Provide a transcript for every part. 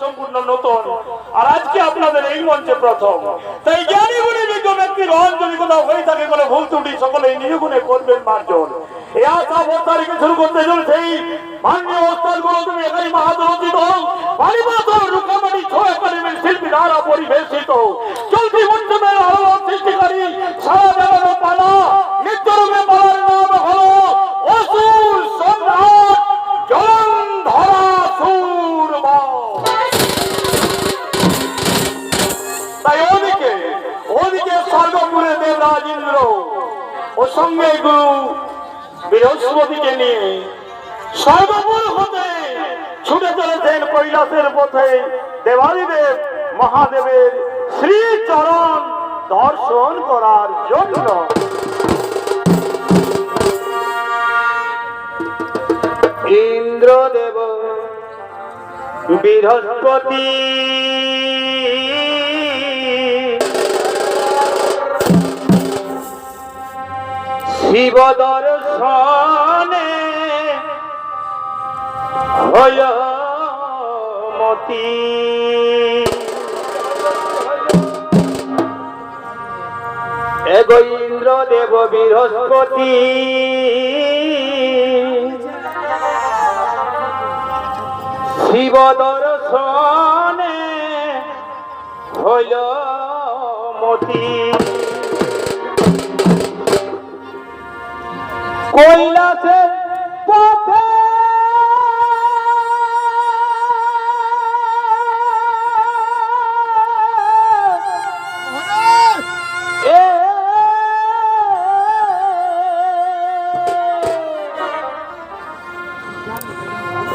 সম্পূর্ণ নতুন, আর আজকে আপনাদের এই মঞ্চে প্রথম। তাই জ্ঞানী গুণী বিজ্ঞ ব্যক্তির রহন যদি কোথাও হয়ে থাকে কোনো ভুল ত্রুটি, সকলেই নিজ গুণে করবেন মার্জন। এই আশা অবস্থাকে শুরু করতে চলেছে এই মাননীয় অবস্থানগুলো তুমি এখানে মহাদরচিত বাড়িপাথর রুকামাটি ছয় একাডেমির শিল্পী দ্বারা পরিবেশিত চলতি মঞ্চমের আলোড়ন সৃষ্টিকারী সারা জাগানো পালা নৃত্যরূপে পালার নাম হলো অসুর সম্রাট জলন্ধরা সূর্মা। তাই ওদিকে স্বর্গপুরে দেবরাজ ইন্দ্র ও সঙ্গে গুরু বৃহস্পতিকে নিয়ে স্বর্গপুর হতে ছুটে চলেছেন কৈলাসের পথে দেবাদিদেব মহাদেবের শ্রীচরণ দর্শন করার জন্য। ইন্দ্রদেব বৃহস্পতি শিব দর্শনে হয় মতি। এগো ইন্দ্রদেব বৃহস্পতি শিব দর্শনে হইল মতি। কৈলাসের পথে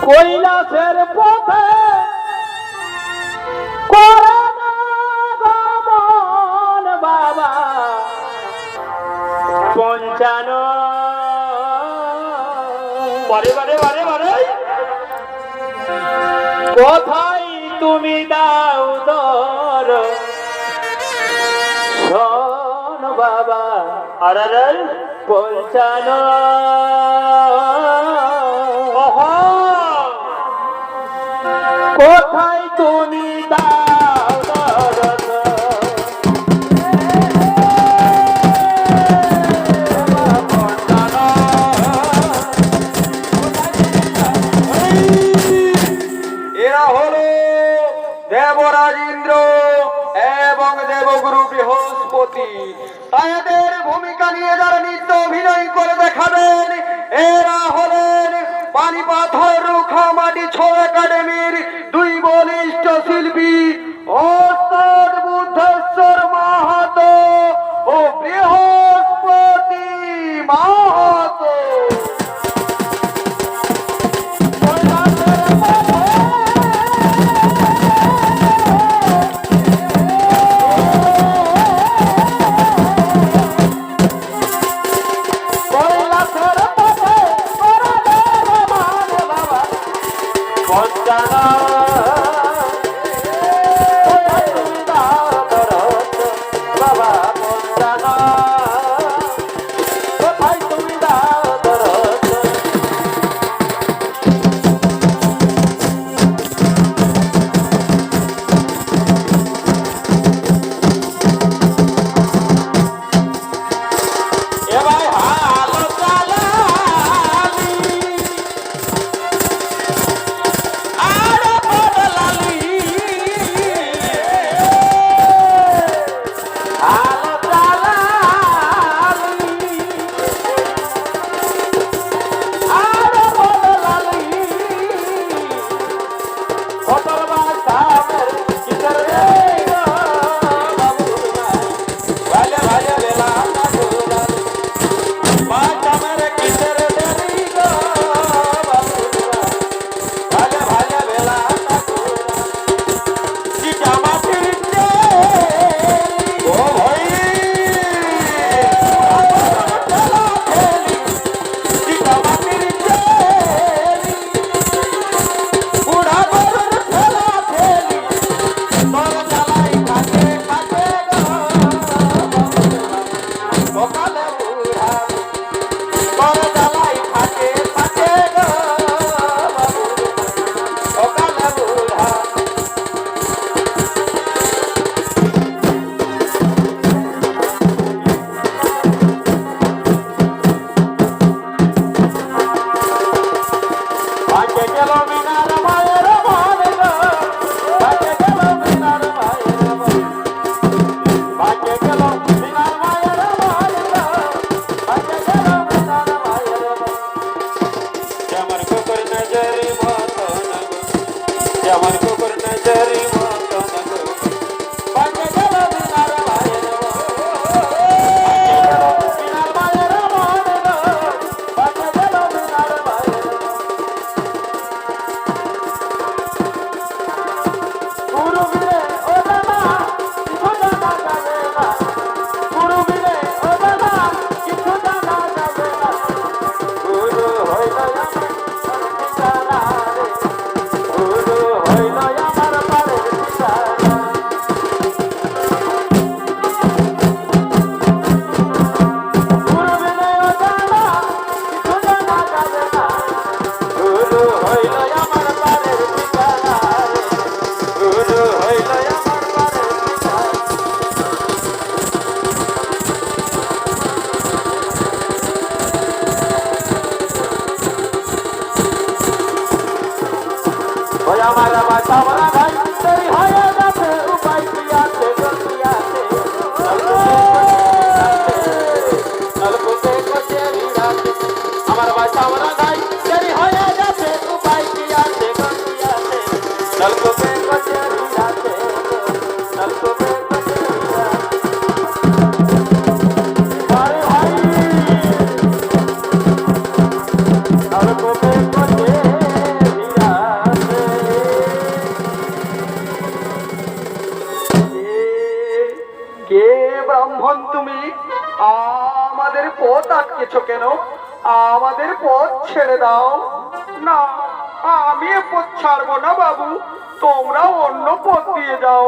কৈলাসের পথে করে না গমন বাবা পঞ্চানো। বারে বারে বারে বারে কোথায় তুমি দাও দর শোন বাবা আরে পঞ্চানো। কোথায় তুমি দাও দরদ এরা হলো দেবরাজ ইন্দ্র এবং দেবগুরু বৃহস্পতি। তাদের ভূমিকা নিয়ে যারা নৃত্য অভিনয় করে দেখাবেন এরা হলেন পানিপাথর রুখামাটি ছয় একাডেমির দুই বলিষ্ঠ শিল্পী ওস্তাদ বুদ্ধেশ্বর মাহাতো ও বৃহস্পতি মাহাতো। যেমন কুকুর নজরি মতন গো বাজে গেল বিনার মায়ের বিনার মায়ের মন গো বাজে গেল বিনার মায়ের গুরু বিনে ও দাদা কিছু জানা যাবে না গুরু বিনে ও দাদা কিছু জানা যাবে না গুরু হইল আমার ঠিকানা রে গুরু হইল আমার পারের ঠিকানা গুরু বিনে ও দাদা কিছু জানা যাবে না গুরু হইল আমার পারের ঠিকানা রে গুরু হইল আমার পারের ঠিকানা ওই আমার বাঁচাওয়া ভাই দেরি হয়ে যাচ্ছে উপায় কি আছে গতি আছে নলকূপে কোচে ভিড়াতে আমার বাঁচাওয়া ভাই দেরি হয়ে যাচ্ছে উপায় কি আছে গতি আছে নলকূপে কোচে ভিড়াতে নলকূপে কোচে ভিড়াতে আরে ভাই নলকূপে কোচে কে ব্রাহ্মণ তুমি আমাদের পথ আটকেছ কেন আমাদের পথ ছেড়ে দাও না আমি এ পথ ছাড়বো না বাবু তোমরা অন্য পথ দিয়ে যাও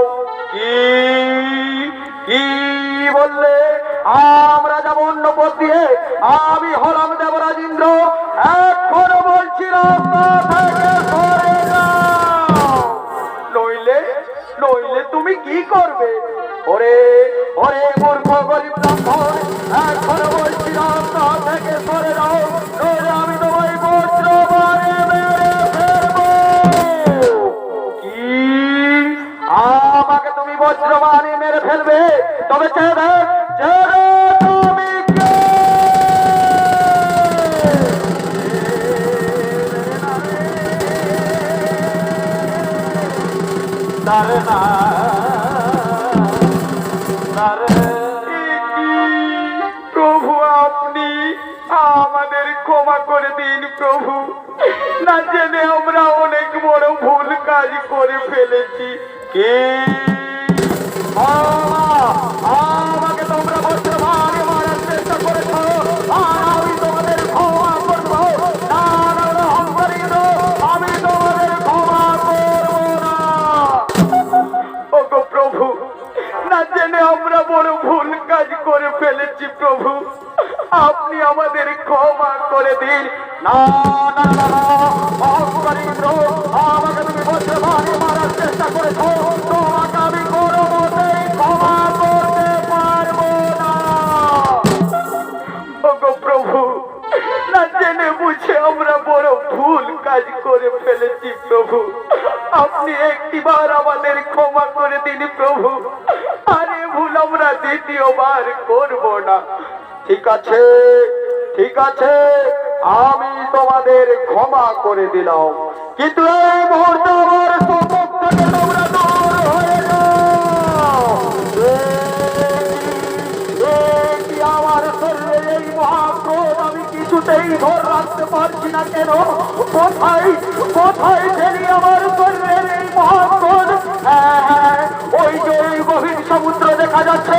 কি কি বললে আমরা যাবো অন্য পথ দিয়ে আমি হলাম দেবরাজ ইন্দ্র এখনো বলছি রাস্তা থেকে সরে যাও নইলে নইলে তুমি কি করবে ওরে ওরে মূর্খ গরিব ব্রাহ্মণ এখন বলছি রাস্তা থেকে সরে যাও নইলে আমি তোমায় বজ্র মারে মেরে ফেলবো কি আমাকে তুমি বজ্র মারে মেরে ফেলবে তবে চেয়ে তুমি কে তারে না প্রভু আপনি আমাদের ক্ষমা করে দিন প্রভু না জেনে আমরা অনেক বড় ভুল কাজ করে ফেলেছি কি আমাকে তোমরা বলতে ভাগে মারার চেষ্টা করেছ আর আমি তোমাদের ক্ষমা করবো না না না, আমি তোমাদের ক্ষমা করবো না ওগো প্রভু না জেনে আমরা বড় ভুল কাজ করে ফেলেছি প্রভু আপনি আমাদের ক্ষমা করে দিন না না না না অহংকারীন্দ্র আমাকে তুমি বলতে ভাগে মারার চেষ্টা করেছো তোমাকে আমি কোনো মতেই ক্ষমা করতে পারবো না ওগো প্রভু না জেনে বুঝে আমরা বড় ভুল কাজ করে ফেলেছি প্রভু আপনি একটিবার আমাদের ক্ষমা করে দিন প্রভু আরে ভুল আমরা দ্বিতীয়বার করব না ঠিক আছে ঠিক আছে আমি তোমাদের ক্ষমা করে দিলাম কিন্তু এই মুহূর্তে আমার সম্মুখ থেকে তোমরা দূর হয়ে যাও কি আমার শরীরে এই মহাক্রোধ আমি কিছুতেই ধরে রাখতে পারছি না কেন কোথায় কোথায় ঠেলি আমার শরীরের এই মহাক্রোধ ওই যে ওই গভীর সমুদ্র দেখা যাচ্ছে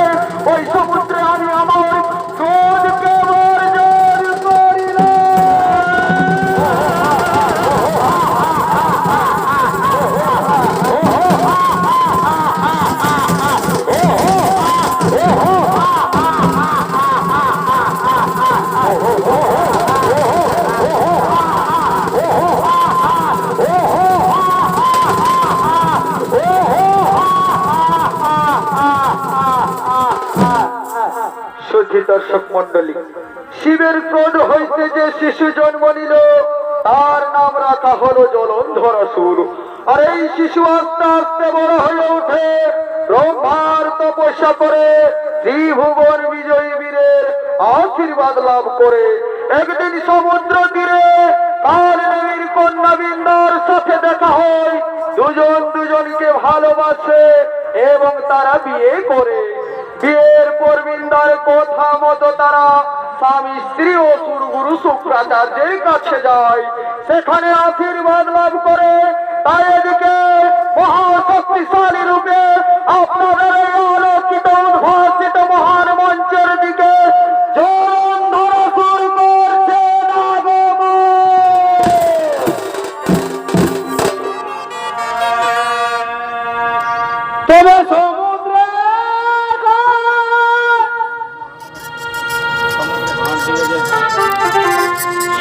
ওই সমুদ্রে আমি আমার ক্রোধকে বর্জন করিলাম সুধী দর্শক মন্ডলী শিবের ক্রোধ হইতে যে শিশু জন্ম নিল তার নাম রাখা হলো জলন্ধর অসুর আর এই শিশু আস্তে আস্তে বড় হয়ে ওঠে ব্রহ্মার তপস্যা করে ত্রিভুবন বিজয়ী বীরের আশীর্বাদ লাভ করে একদিন সমুদ্র তীরে কাল নবীর কন্যা বিন্দার সাথে দেখা হয়। দুজন দুজনকে ভালোবাসে এবং তারা বিয়ে করে। বিয়ের পর বিন্দার কথা মতো তারা স্বামী স্ত্রী ও সুরগুরু শুক্রাচার্যের কাছে যায়, সেখানে আশীর্বাদ লাভ করে। তাই এদিকে মহাশক্তিশালী রূপে আপনাদের এই আলোকিত উদ্ভাসিত মহান মঞ্চের দিকে জলন্ধর সুর করছে নাগমা। তবে সমুদ্রে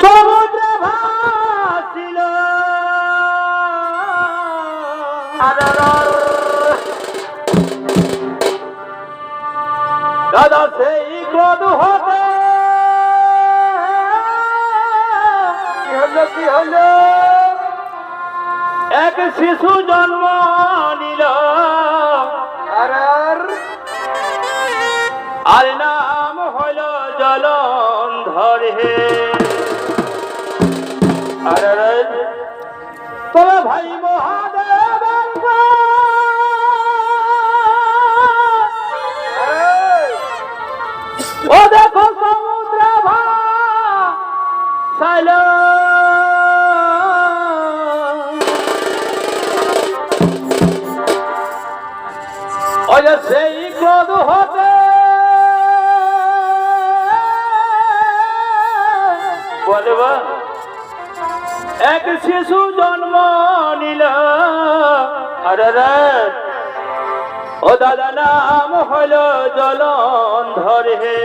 সমুদ্রে ভাসিল দাদা সেই ক্রোধ হতে কি হলো এক শিশু জন্ম নিল, আর নাম হইল জলন্ধর হে। আরে তবে ভাই মহাদেব ও দেখো সমুদ্র ভাসাইল, ওই যে সেই ক্রোধ হতে বলবা এক শিশু জন্ম নিল, আরে ও দাদা নাম হইল জলন্ধর হে।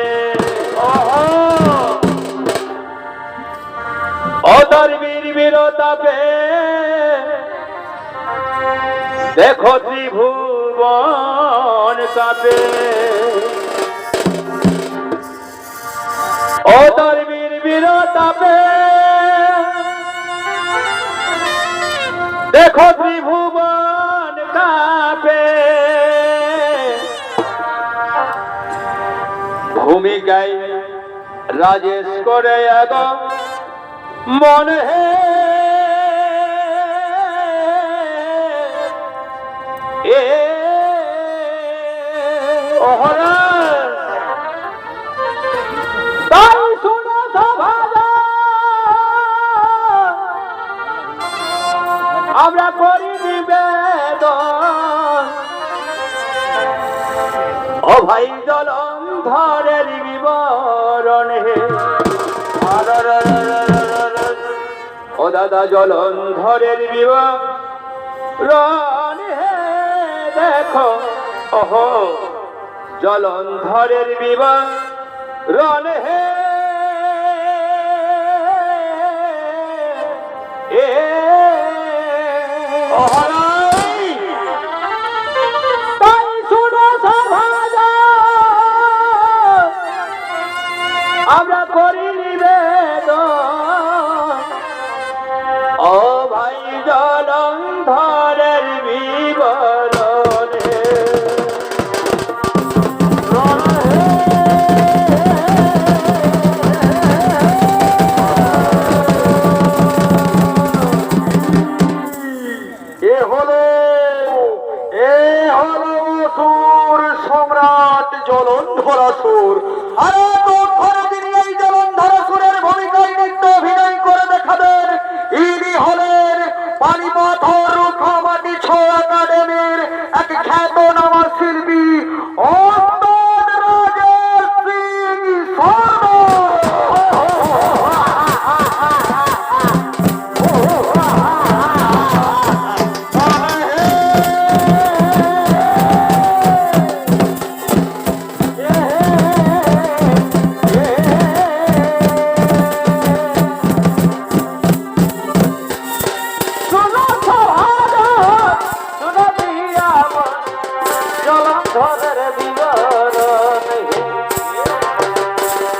ও তার বীরতাপে দেখো ত্রিভুবন কাঁপে, ও তার বীরতাপে দেখো ত্রিভুবন কাঁপে। ভূমিকায় রাজেশ করে আগ মন হে, এ ওহরা তাই শুনো সভাজা আমরা করি নিবেদন, ও ভাই জলন্ধরের বিবরণ হে। ও দাদা জলন্ধরের বিবরণ হে, দেখো ওহো জলন্ধরের বিবরণ হে। এ তাই শুনো সভাজা আমরা করি নিবেদন, ও ভাই জলন্ধরের বিবরণ হে। অসুর সম্রাট জলন্ধরাসুর। আরে তোর তিনি এই জলন্ধরাসুরের ভূমিকায় নৃত্য অভিনয় করে দেখাবেন। ইনি হলেন পানিপাথর রুখামাটি ছো একাডেমির এক খ্যাতনামা শিল্পী অন্তন রাজেশ সিং শর্মা।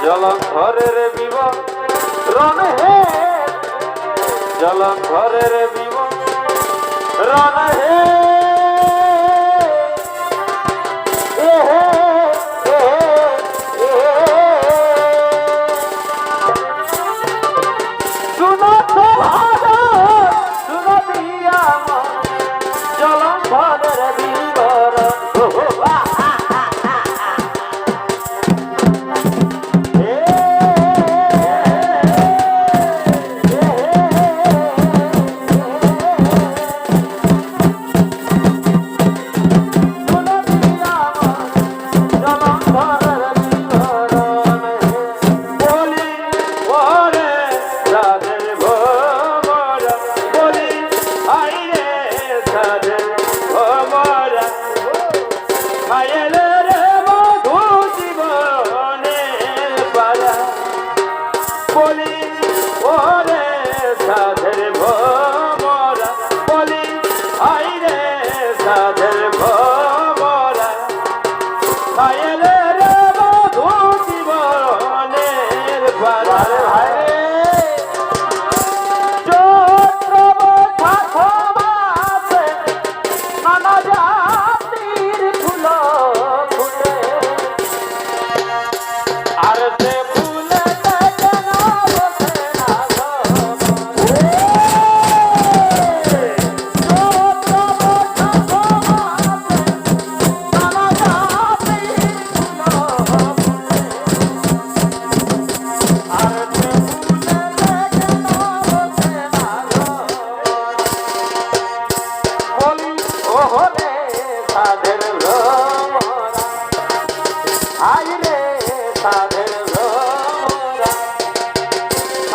জলন্ধরের বিবরণ হে, জলন্ধরের বিবরণ হে। ভরে তাদের ভ্রমরা আই রে তাদের ভ্রমরা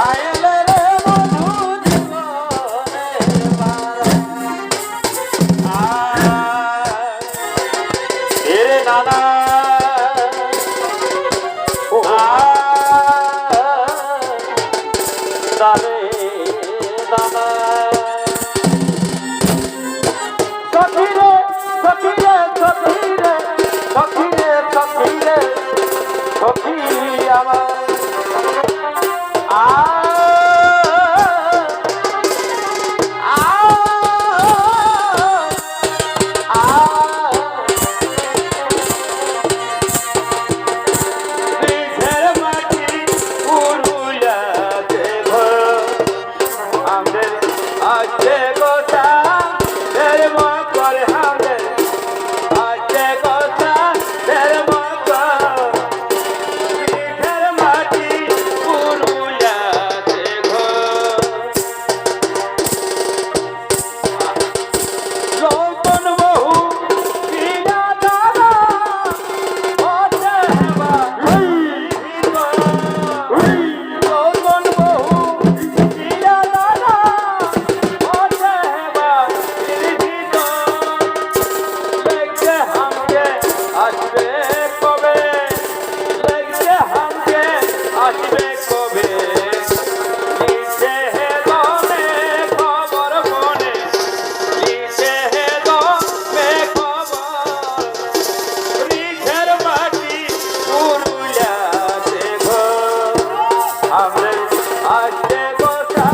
আইলে রে বধু জীবনের পারা এরে নানা দানে দানা সখিরে সখিরে সখিরে সখিরে সখিরে সখি আমার দেশের মাটি পুরুলিয়া দেব আমাদের আছে গোটা এর মকর আমাদের আছে গোটা এর মকর দেশের মাটি পুরুলিয়া দেব যৌবন বহু বিনা দানা ওতে হেবা যৌবন বহু বিনা দানা ওতে হেবা লেগে হামকে আসবে কবে লেগে হামকে আসবে কবে নিচে হেদনে খবর বনে নিচে হেদনে খবর রিখের মাটি পুরুলিয়া দেব আমরা আসছে গোটা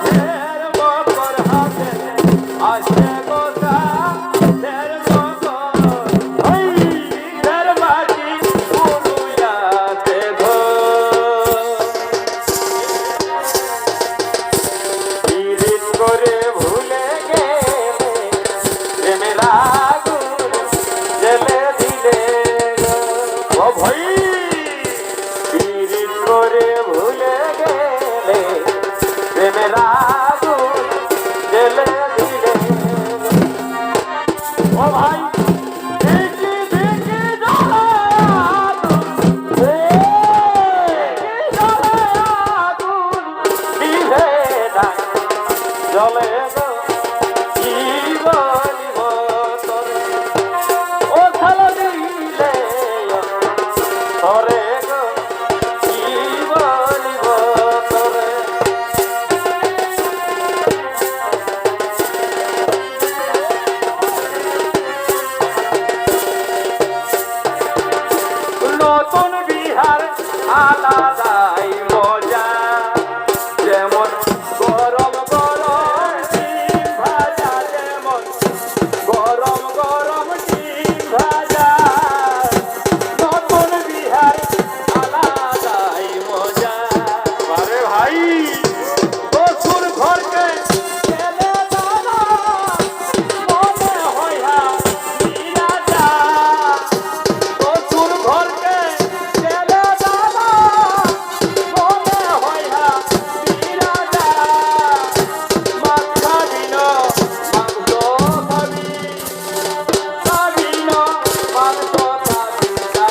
ঢের মকর হাতে আসছে গোটা ঢের মকর ওই রিখের মাটি পুরুলিয়া দেব পিরিত করে ভুলে গেলে প্রেমের আগুন জ্বেলে দিলে ও ভাই পিরিত করে ভুলে গেলে প্রেমের আগুন জ্বেলে দিলে ও ভাই দেখি দেখি জ্বালা দিলে না জলে গো কি বলিব তোরে ও ছালা দিলে তোরে গো কি বলিব তোরে নতুন বিহার আলাদাই মজা যেমন গরম গরম ডিম ভাজা যেমন গরম গরম ডিম ভাজা নতুন বিহার আলাদাই মজা আরে ভাই বসুর ঘরকে গেলে দাদা মনে হয় হীরা যা বসুর ঘরকে গেলে দাদা মনে হয় হীরা যা মাছ খাবি না মাংস খাবি খাবি না মাংস খাবি না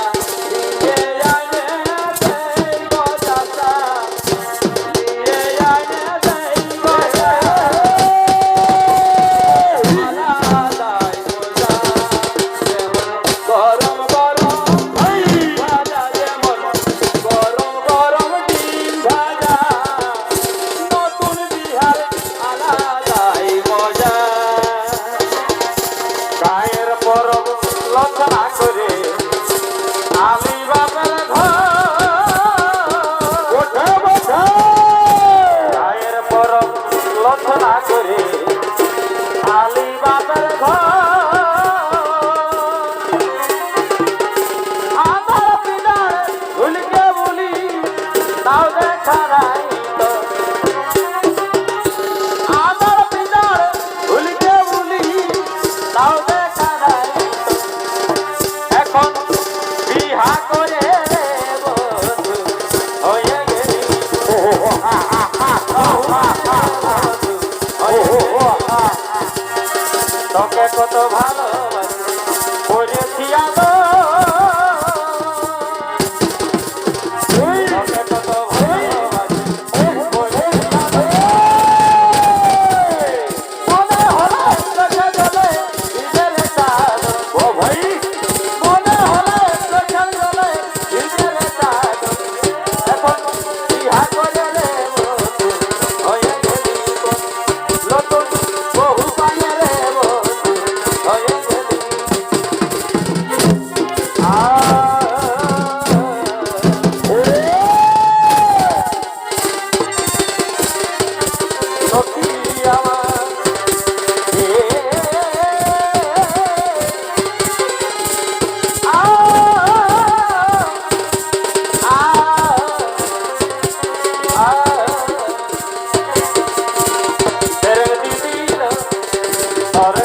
নিয়ে আনে দেই গজাতা নিয়ে আনে দেই গজাতা আলাদাই মজা যেমন গরম গরম ভাজা যেমন গরম গরম ডিম ভাজা নতুন বিহার আলাদাই মজা গায়ের পরব লচনা করে আমি বাপের ঘর গায়ের পরব লচনা করে আলি বাপের ঘর আমার পিতার ভুলকে বলি তাও দেখা নাই তো আমার পিতার ভুলকে বলি তাও দেখা নাই এখন বিহা করে বন্ধু হয়ে গেলি তোকে কত ভালোবাসি করেছি আদর তোকে কত ভালোবাসি করেছি আদর মনে হলে চোখে জলে ঈদের চাদর ও ভাই মনে হলে চোখে জলে ঈদের চাদর এখন বিহা করে রে বন্ধু হয়ে গেলি নতুন বহু পায়ে রে বন্ধু হয়ে গেলি সখী আমার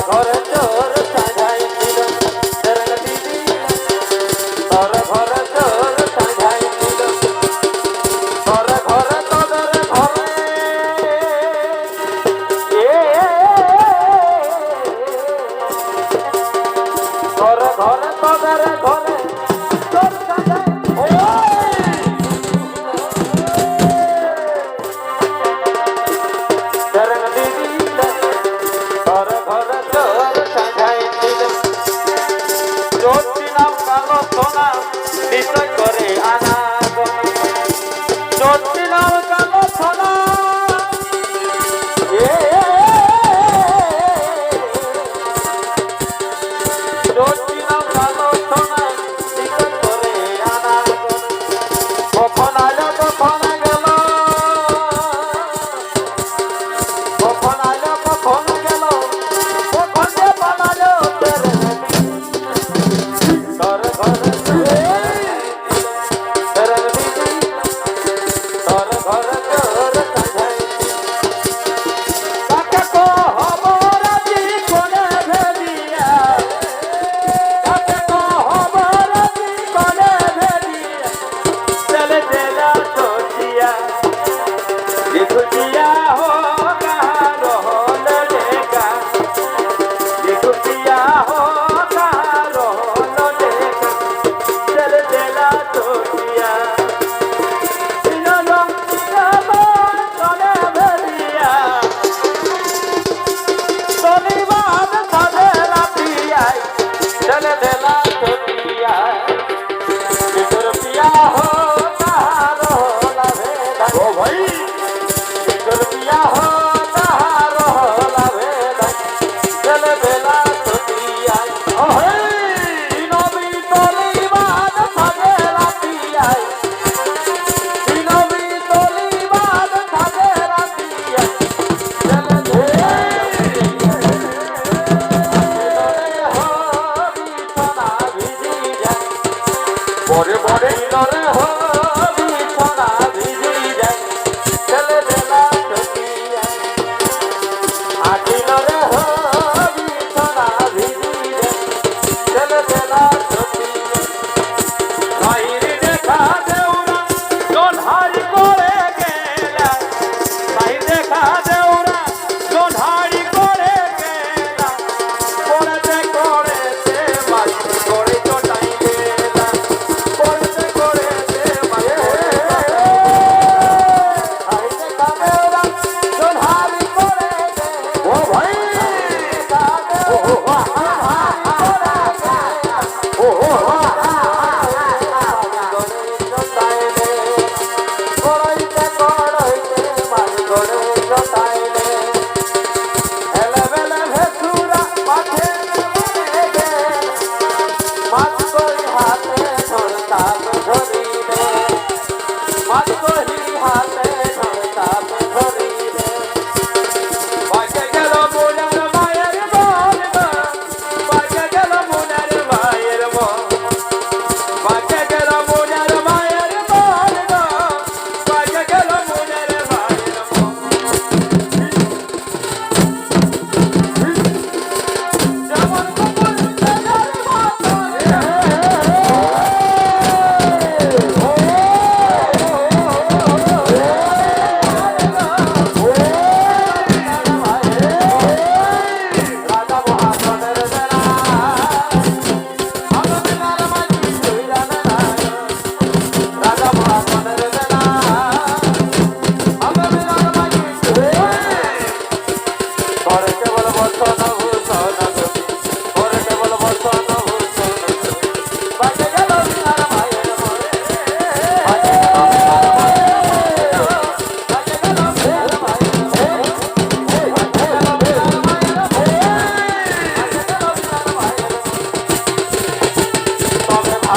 ঘরে চোর সাজাই দিল তোর ঘরে চোর সাজাই দিল তোর ঘরে তোদের ঘরে তোর ঘরে তোদের ঘরে তোর সাজাই চরণ দিদি তোর ঘরে চোর সাজাই দিল জ্যোতি নাম কালো সোনা বিষয় করে আনা জ্যোতি নাম কালো সোনা জ্যোতি নাম কালো সোনা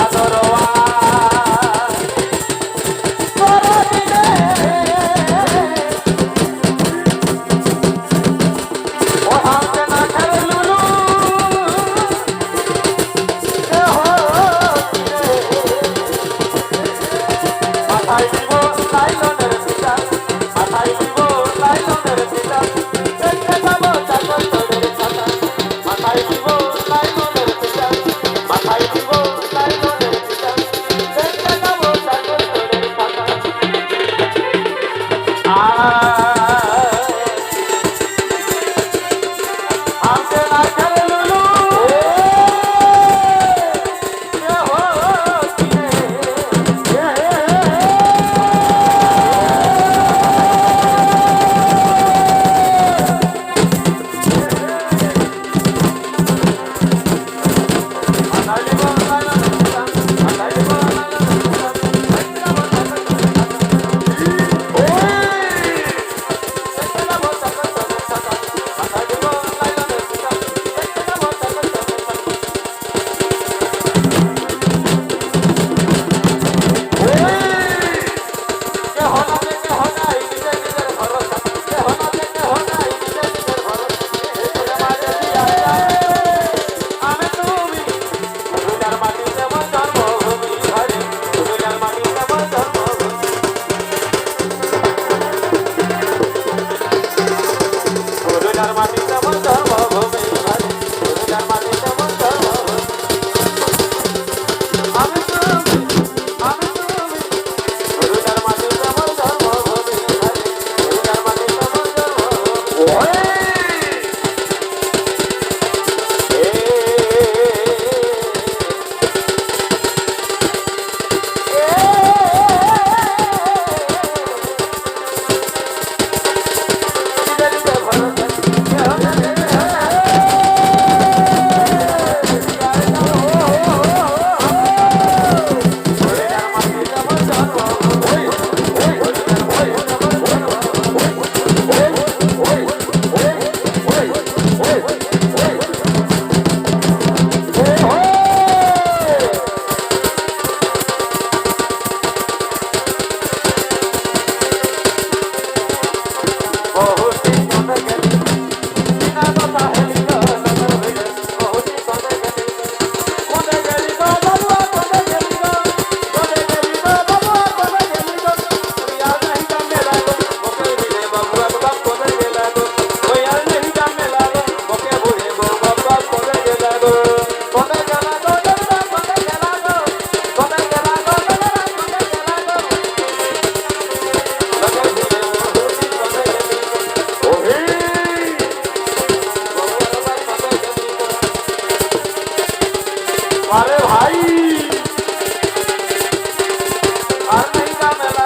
ভাদরওয়া পরদিনে ও হাতে না খেলে লুলু মাথায় দিব লাইলনের পিতা মাথায় দিব লাইলনের পিতা দেখতে যাব চাকর তোদের ছাতা মাথায় দিব লাইলনের পিতা মাথায় দিব লাইলনের পিতা দেখতে যাব চাকর তোদের ছাতা আমকে না খেলে লুলু আরে ভাই আর নেই না মেলা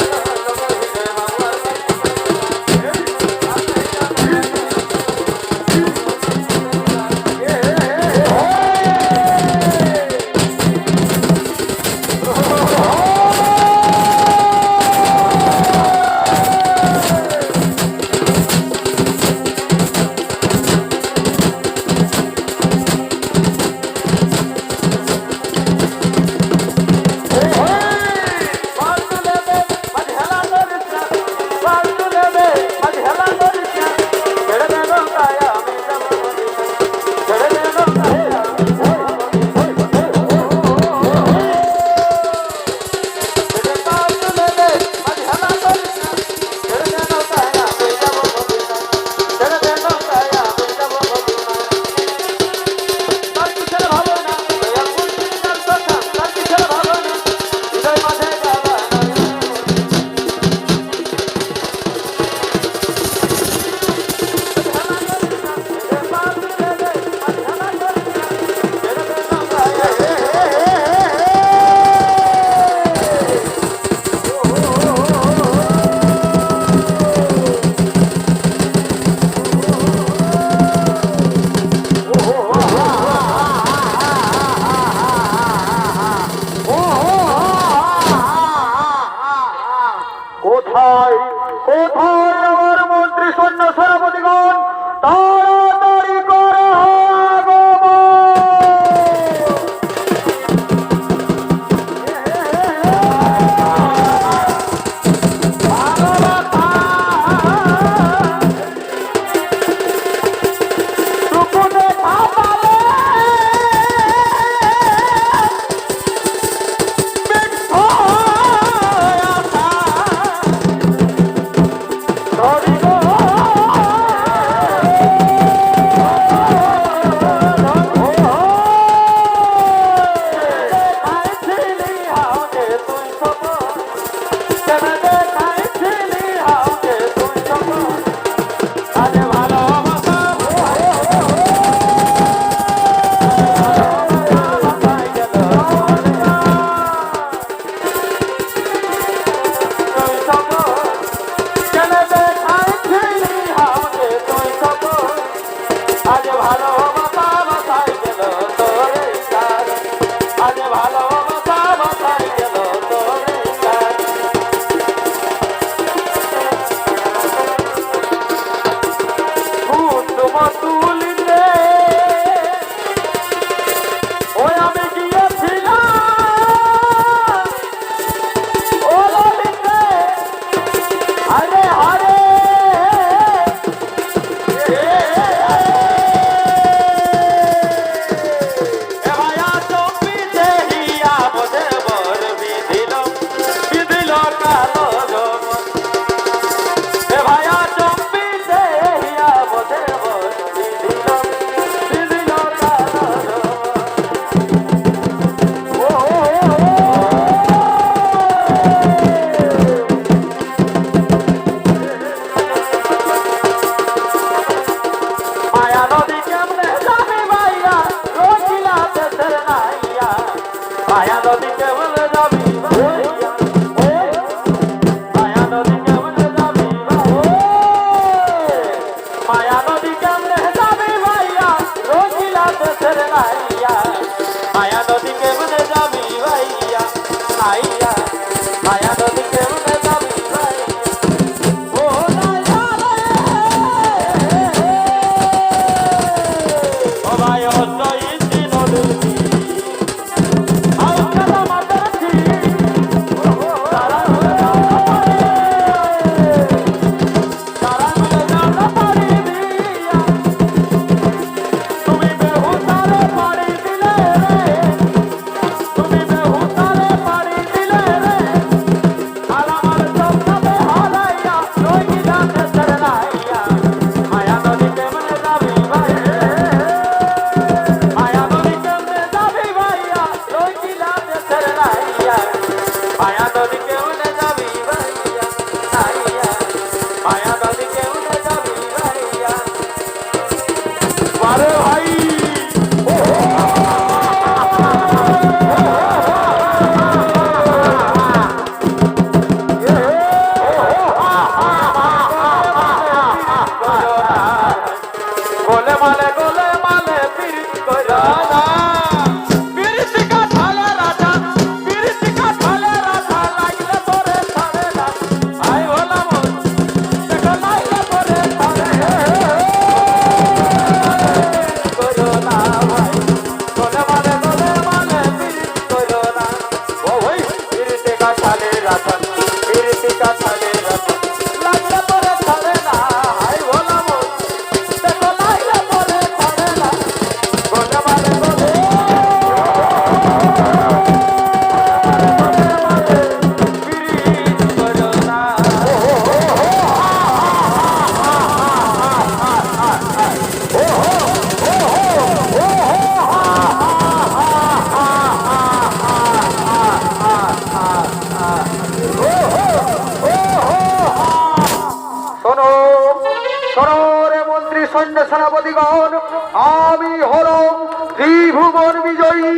ত্রিভুবন বিজয়ী,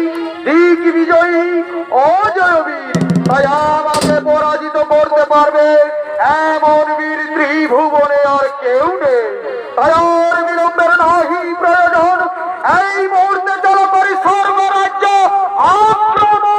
দিক বিজয়ী, অজয় বীর। তাই আমাকে পরাজিত করতে পারবে এমন বীর ত্রিভুবনে আর কেউ নেই। তাই আর বিলম্বের নাহি প্রয়োজন, এই মুহূর্তে চলো করি সর্বরাজ্য আক্রমণ।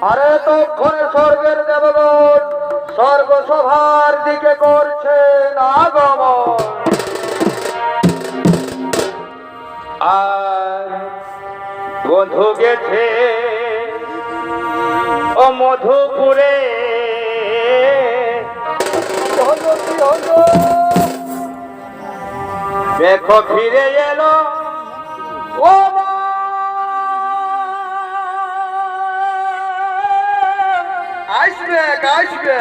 আরে তক্ষণে স্বর্গের দেবগণ স্বর্গসভার দিকে করছে আগমন। আর বধূ গেছে ও মধুপুরে, দেখো ফিরে এলো ও মা। আসবে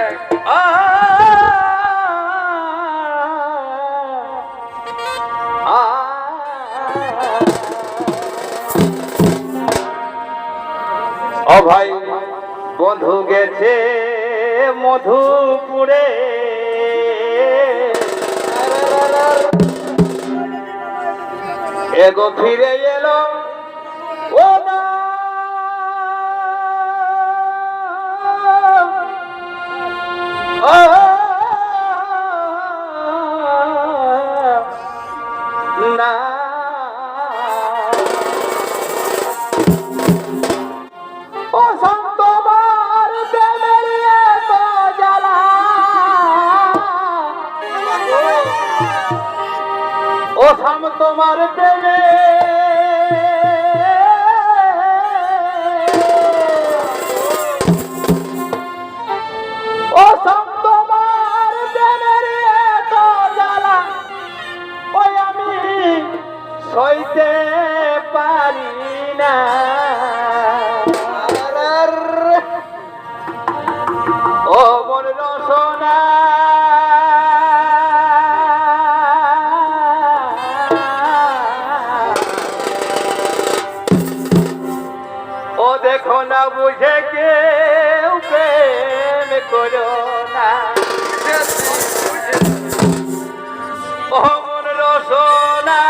ও ভাই, বন্ধু গেছে মধুপুরে, এগো ফিরে এলো ও না। না ও সন্তমার প্রেমের এত জ্বালা, ও সাম তোমার প্রেমে ও সাম তোমার প্রেমের এত জ্বালা, ওই আমি সইতে পারি না। ও মন রসনা ও দেখো না বুঝে কেউ প্রেম করো না। ও মন রসনা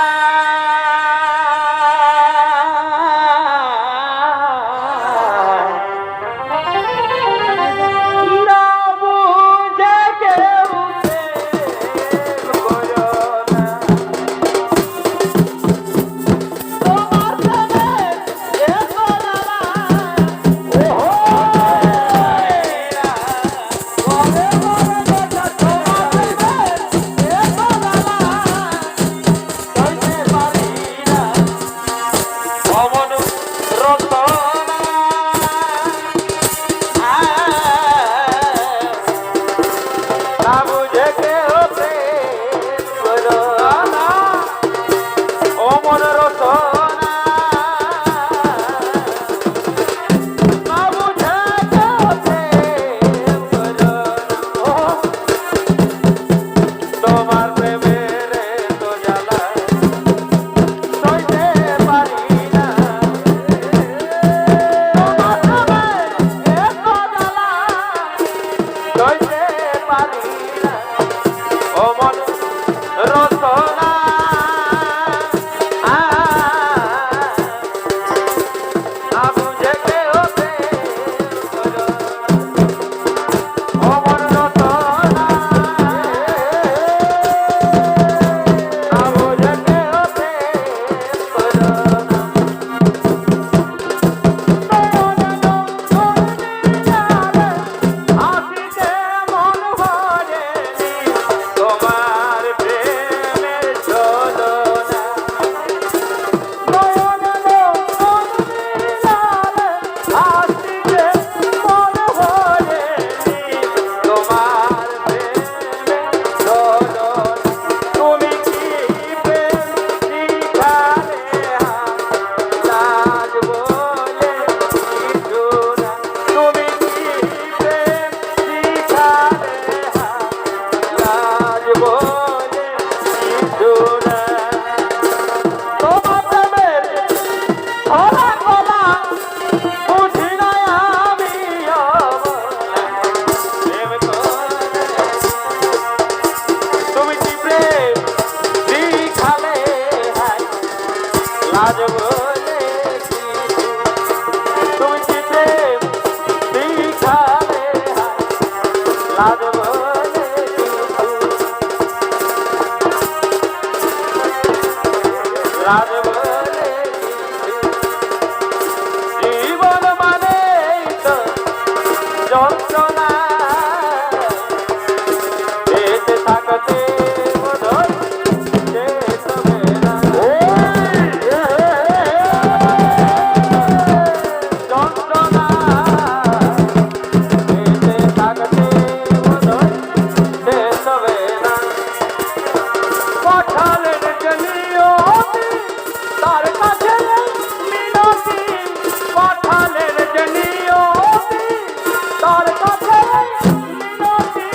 লাজ বলে তুমি কি প্রেম শিখালে লাজ বলে লাজ বলে জীবন মানে তো যন্ত্রণা বেঁচে থাকতে বোধহয় শেষ হবে না। যন্ত্রণা বেঁচে থাকতে বোধহয় শেষ হবে না। পাঠালেন যে নিয়তি তার কাছে মিনতি, পাঠালেন যে নিয়তি তার কাছে মিনতি,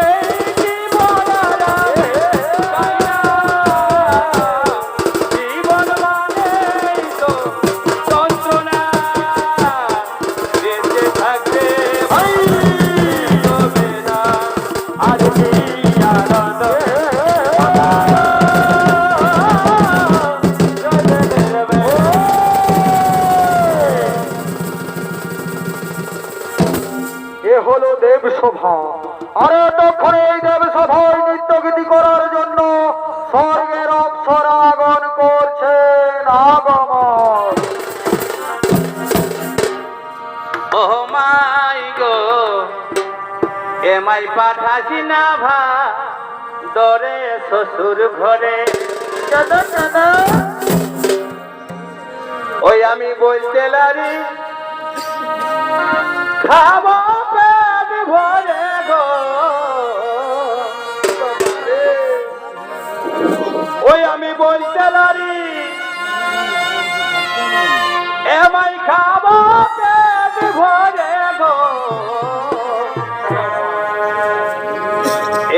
এই জীবন জীবন মানে তো যন্ত্রণা বেঁচে থাকতে হবে না। আজ কি আনন্দ এ হলো দেবসভা, আর তখন এই দেবসভায় নৃত্য গীতি করার জন্য স্বর্গের অপ্সরা আগমন করছেন আগমন। ও মাই গো এমাই পাঠাছি না ভা দরে শ্বশুর ঘরে। ওই আমি বলতে লারি খাবো পেট ভরে গো, ওই আমি বলতে লারি এমাই খাবো পেট ভরে গো,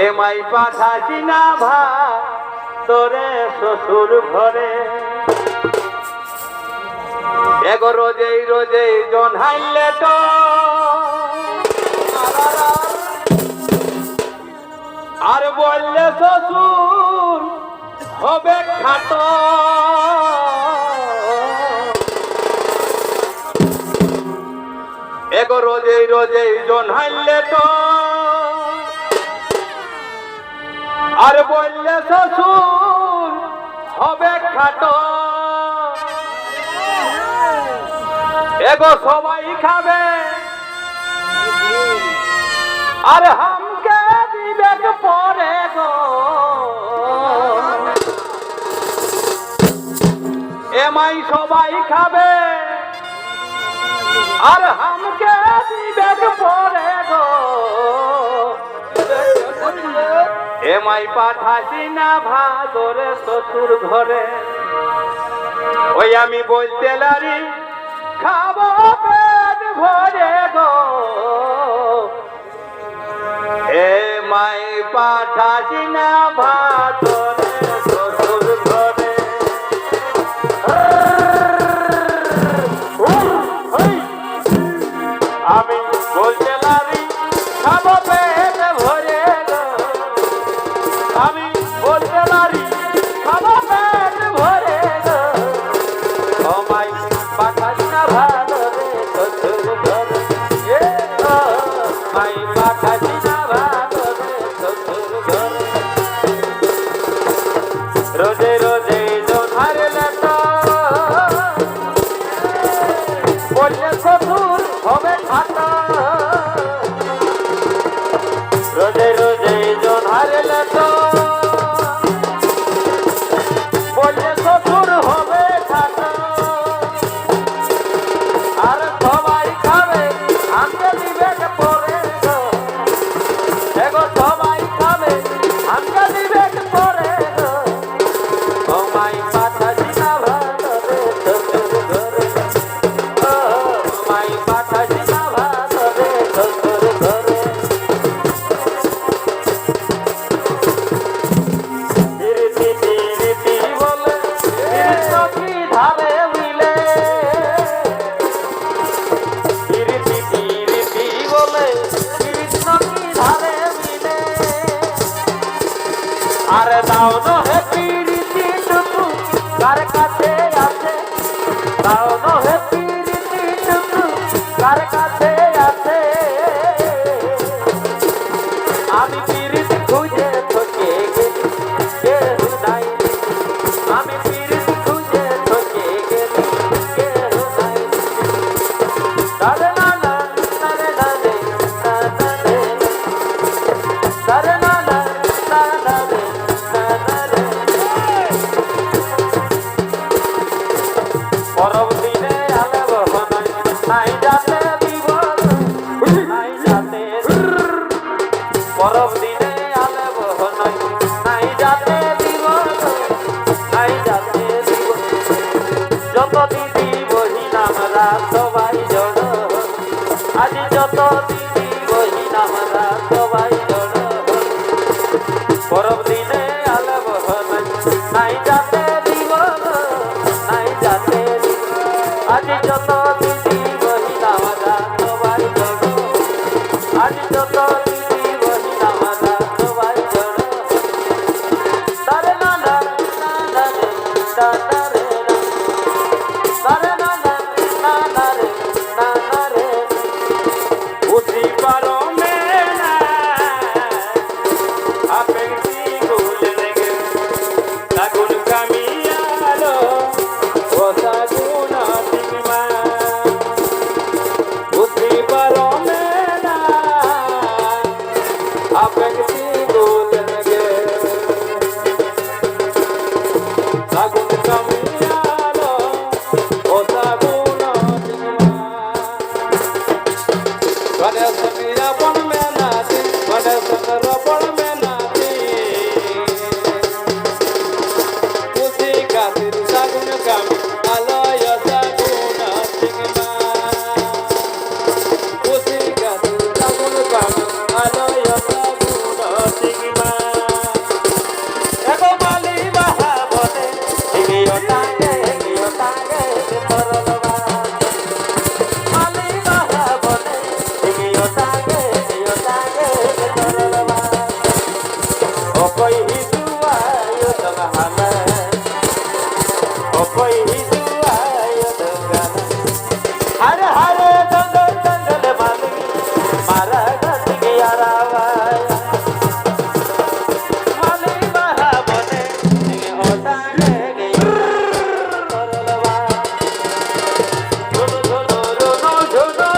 এমাই পাঠাছি না ভা তোরে শ্বশুর ঘরে। এগো রোজেই রোজেই জনহাইলে তো আর বললে শ্বশুর হবে খাটো, এগো রোজেই রোজেই জনহাইলে তো আর বললে শ্বশুর হবে খাটো। এগো সবাই খাবে আর হামকে দিবে পরে গো, এমাই সবাই খাবে আর হামকে দিবে পরে গো, এমাই পাঠাছি না ভাদরে শ্বশুর ঘরে। ওই আমি বলতে লারি খাবো পেট ভরে গো, এমাই পাঠাছি না ভাদরে শ্বশুর ঘরে। আমি বলতে লারি খাবো পেট ভরে গো, আমি বলতে লারি খাবো পেট ভরে গো, আমাই পাঠাছি না ভাদরে শ্বশুর ঘরে। মাই পাঠাছি না ভাদরে শ্বশুর ঘরে। রোজে রোজে জোনার লেটো বললে শ্বশুর হবে খাটো, রোজে রোজে জোনার লেটো বললে শ্বশুর হবে খাটো। আর সবাই খাবে আমাকে দিবে পরে গো, এগো সবাই খাবে আমাকে দিবে পরে গো, আমাই পাঠাছি না ভাদরে শ্বশুর ঘরে। আমাই পাঠাছি না ভাদরে শ্বশুর ঘরে। রীতি রীতি বলে কৃষ্ণ কি ধারে মিলে, রীতি বলে কৃষ্ণ কি ধারে মিলে, আর দাও নো হে রীতি টুকু কার আমি পীড়িত খুঁজে ঠকে গেলি কেহ নাই তারে না না তারে না রে না না রে তারে না না না না রে না না রে পরব দিনে আলে বহনাই নাই যাতে দিব নাই যাতে পরব দিনে আলে বহনাই নাই যাতে দিব নাই যাতে দিব যত দিদি বহিন আমরা সবাই জড় আজ যত দিদি বহিন আমরা সবাই জড় পরব দিনে আলে বহনাই নাই যাতে দিব নাই যাতে দিব আজ যত দিদি বহিন আমরা সবাই জড় আজ যত দিদি বহিন আমরা সবাই জড় তারে না না না না রে না না রে না তারে না না না না রে না না রে বুঝি পারো মেনা আপেক্ষি ভুলে গে লাগুন কামিয়ালো ও সাগুন তিমা বুঝি পারো মেনা আপেক্ষি ভুলে গে লাগুন কামিয়ালো ও সাগুন তিমা Gana samira pon menati, gana samira pon menati. Pusi kasir sagun kami, alaya saguna tingma. Pusi kasir sagun kami, alaya saguna tingma. Eko mali baha bole, hiyo tange porolwa. Mali baha bole. Yo tange torolwa o koi hidua yo tanghala o koi hidua yo tanghala hare hare dangal dangal mali mara gati yarawa mali baha bone o tange torolwa jono jono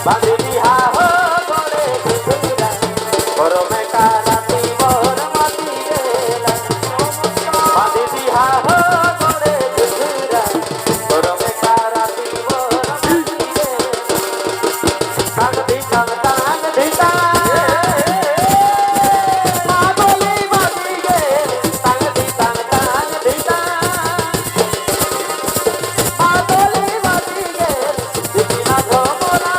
Bandhi ha ho gole khudra koro me karati bor mati gela bandhi ha ho gole khudra koro me karati bor mati gela tang di ta ma boli mati gela tang di ta ma boli mati gela dikina dhomora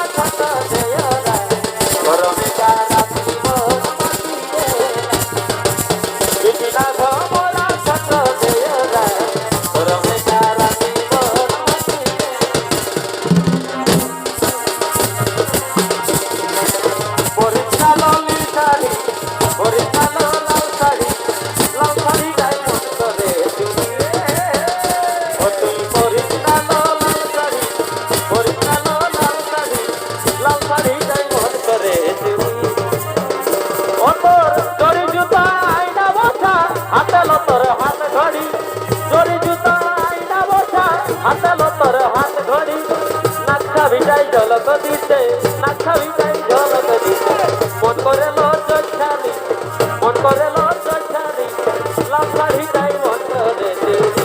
Goromi karati bor mati gela dhomora chhato deyara goromi karati bor mati porita loli sari porita lal sari dai montore tumi o tui porita lal sari lal sari dai montore tumi o tor jori juta aina bocha hatalo tor hat ghadi jori juta aina bocha hatalo tor hat ghadi nakha bijai jalak dite mon kore lo chali lal sari dai montore tumi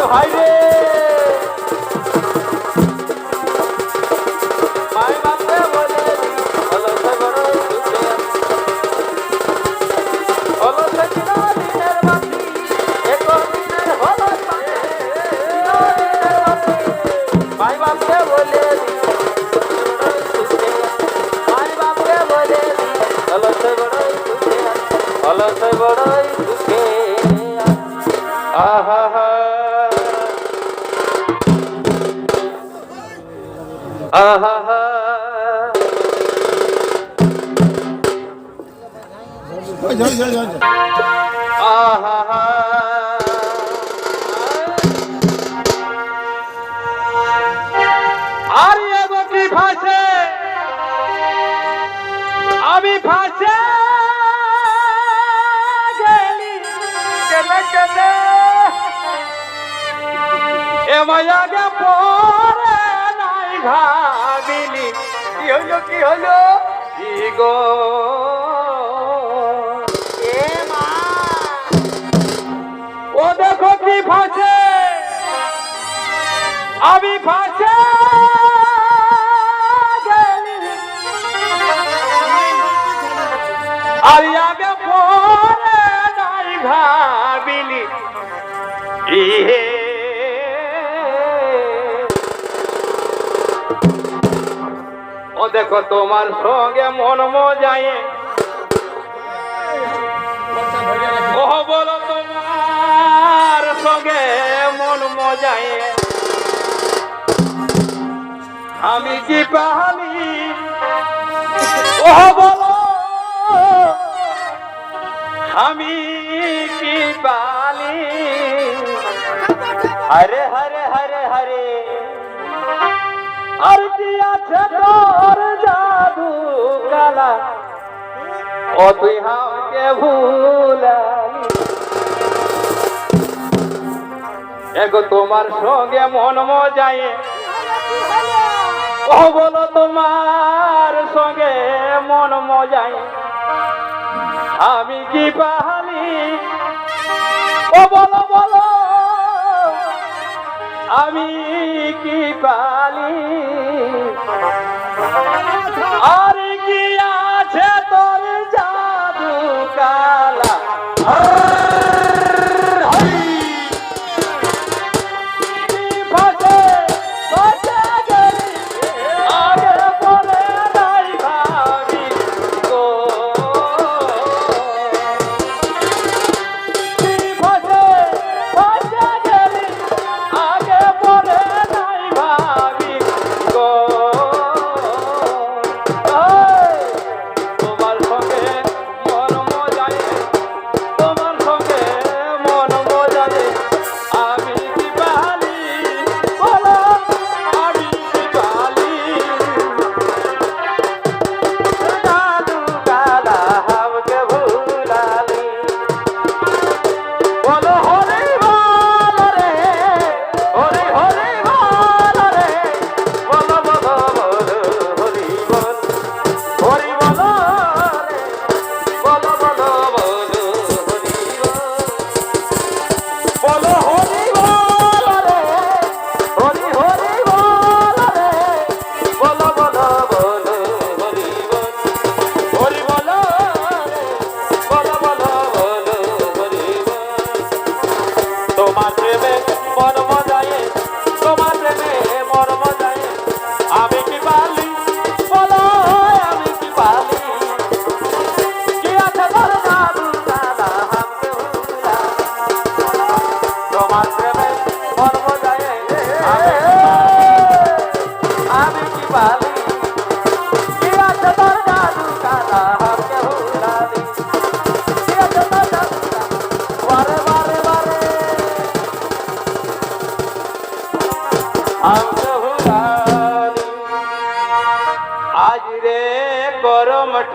ভাই রে মাই বাপে বলে অলসে বড় সুখে অলসে দিনের বাতি এক দিনের অলসে দিনের বাতি মাই বাপে বলে সুখে মাই বাপে বলে অলসে বড় সুখে অলসে বড় সুখে আহা হা আহা হা আহা হা আর এগো কি ফাঁসে আমি ফাঁসে গেলি কেনে কেনে এ মায়াকে পরে নাই ভাবিলি কি হলো কি গো এ মা ও দেখো কি ফাঁসে আমি ফাঁসে গেলি আমি আগে পরে নাই ভাবিলি ইহে ও দেখো তোমার সঙ্গে মন মজায়ে ও বলো তোমার সঙ্গে মন মজায়ে আমি কি পাহালি ও বলো আমি কি পালি হরে হরে হরে হরে আর কি আছে তোর জাদু কালা ও তুই আমাকে ভুলালি এগো তোমার সঙ্গে মন মজায়ে ও বলো তোমার সঙ্গে মন মজায়ে আমি কি পাহালি ও বলো বলো আমি কি পালি আর কি আছে তোর জাদু কালা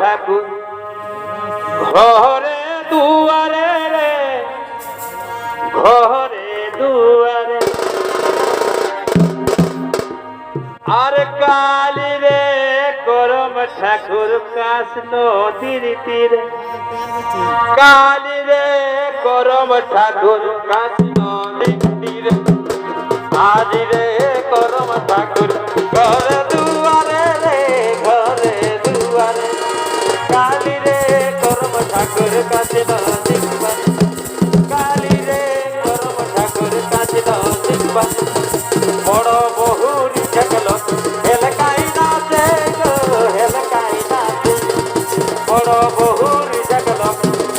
ঠাকুর ঘরে দুয়ারে রে ঘরে দুয়ারে আর কালি রে করম ঠাকুর কাশ নদীর তীরে কালি রে করম ঠাকুর কাশ নদীর তীরে মাঝি রে করম ঠাকুর ঘরে দুয়ারে রে ঘরে দুয়ারে কালী রে করম ঠাকুর কাছে নজিকবা কালী রে করম ঠাকুর কাছে নজিকবা বড় বহুরি ঠেকল হেলকাই নাচে গো হেলকাই নাচে বড় বহুরি ঠেকল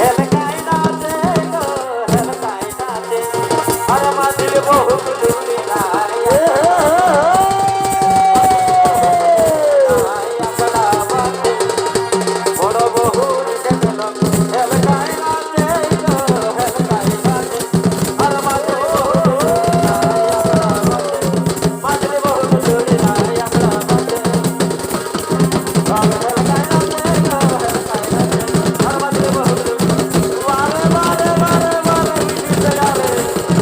হেলকাই নাচে গো হেলকাই নাচে আর মাঝির বহু দুরি নাই আকলা বাজে বড় বহুরি ঠেকল হেলকাই নাচে গো হেলকাই নাচে আর মাঝির মাঝির বহু দুরি নাই আকলা বাজে হেলকাই নাচে গো হেলকাই নাচে আর মাঝির বহু দুরি বারে বারে বারে বারে বিচিতে যাবে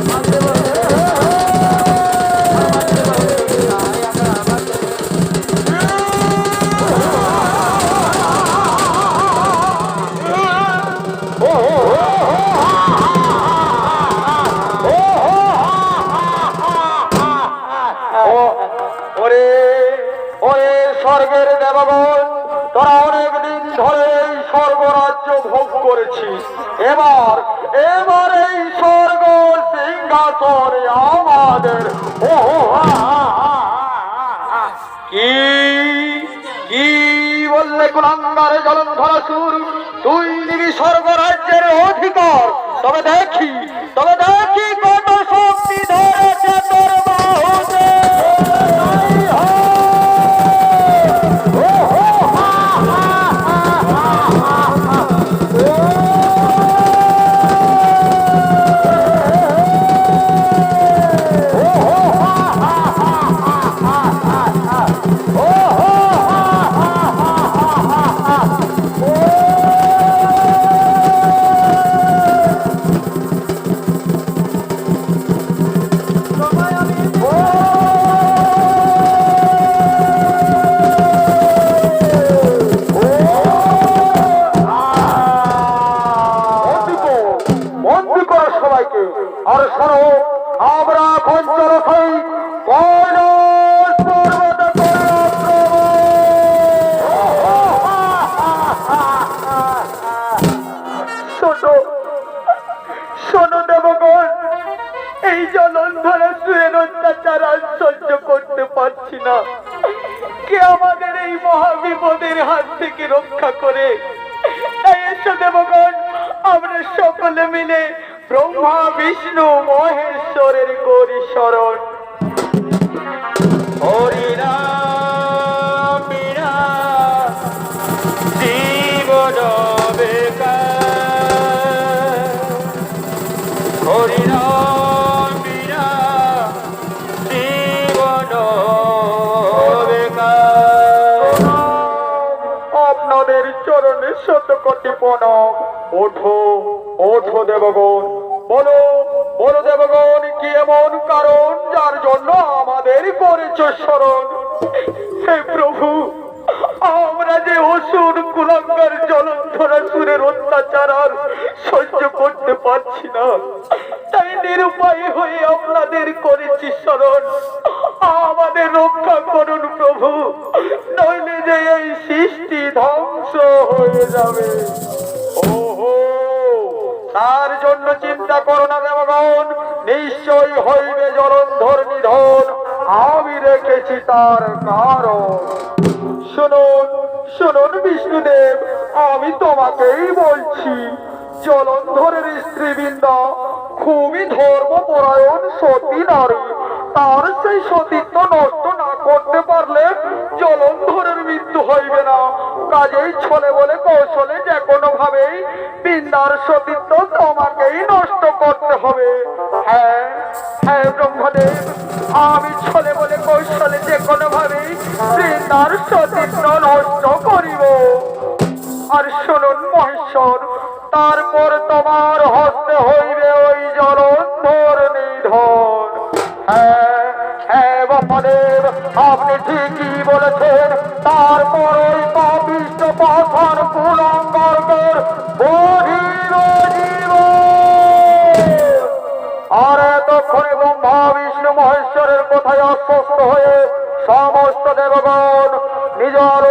মাঝির বহু ওরে ওরে স্বর্গের দেবগণ তোরা অনেকদিন ধরে এই স্বর্গরাজ্য ভোগ করেছিস এবার এবার এই স্বর্গ সিংহাসন আমাদের কি কি বললে কুলাঙ্গারে জলন্ধর সুর তুই নিবি স্বর্গরাজ্যের অধিকার তবে দেখি কত শক্তি ধরেছে তোর বাহুতে বন্দি করো সবাইকে আর শোনো আমরা এখন চলো সেই কৈলাস পর্বতে করে শোনো শোনো দেবগণ এই জলন্ধরা সুয়ের অত্যাচার আর সহ্য করতে পারছি না কে আমাদের এই মহাবিপদের হাত থেকে রক্ষা করে তাই এসো দেবগণ আমরা সকলে মিলে ব্রহ্মা বিষ্ণু মহেশ্বরের করি শরণ হরিনাম বিনা জীবন বেকার হরিনাম বিনা জীবন বেকার আপনাদের চরণে শতকোটি প্রণাম ওঠো ওঠো দেবগণ বলো বলো দেবগণ কি এমন কারণ যার জন্য আমাদের করেছ স্মরণ হে প্রভু আমরা যে অসুর কুলাঙ্গার জলন্ধরা সুরের অত্যাচার আর সহ্য করতে পারছি না তাই নিরুপায় হয়ে আপনাদের করেছি স্মরণ আমাদের রক্ষা করুন প্রভু নইলে যে এই সৃষ্টি ধ্বংস হয়ে যাবে ওহো তার জন্য চিন্তা করো না দেবগণ নিশ্চয়ই হইবে জলন্ধর নিধন আমি রেখেছি তার কারণ শুনুন শুনুন বিষ্ণুদেব আমি তোমাকেই বলছি জলন্ধরের স্ত্রীবৃন্দা খুবই ধর্মপরায়ণ সতী নারী তার সেই সতীত্ব নষ্ট না করতে পারলে জলন্ধরের মৃত্যু হইবে না কাজেই ছলে বলে কৌশলে যে কোনো ভাবেই বৃন্দার সতীত্ব তোমাকেই নষ্ট করতে হবে হ্যাঁ হ্যাঁ ব্রহ্মদেব আমি ছলে বলে কৌশলে যে কোনো ভাবেই বৃন্দার সতীত্ব নষ্ট করিব আর শুনুন মহেশ্বর তারপর তোমার হস্তে হইবে ওই জলন্ধর নিধন হ্যাঁ হ্যাঁ ব্রহ্মদেব আপনি ঠিকই বলেছেন তারপর ওই পাপিষ্ঠ পাথর কুলাঙ্গারদের বহির জীব আর এতক্ষণে ব্রহ্মা বিষ্ণু মহেশ্বরের করো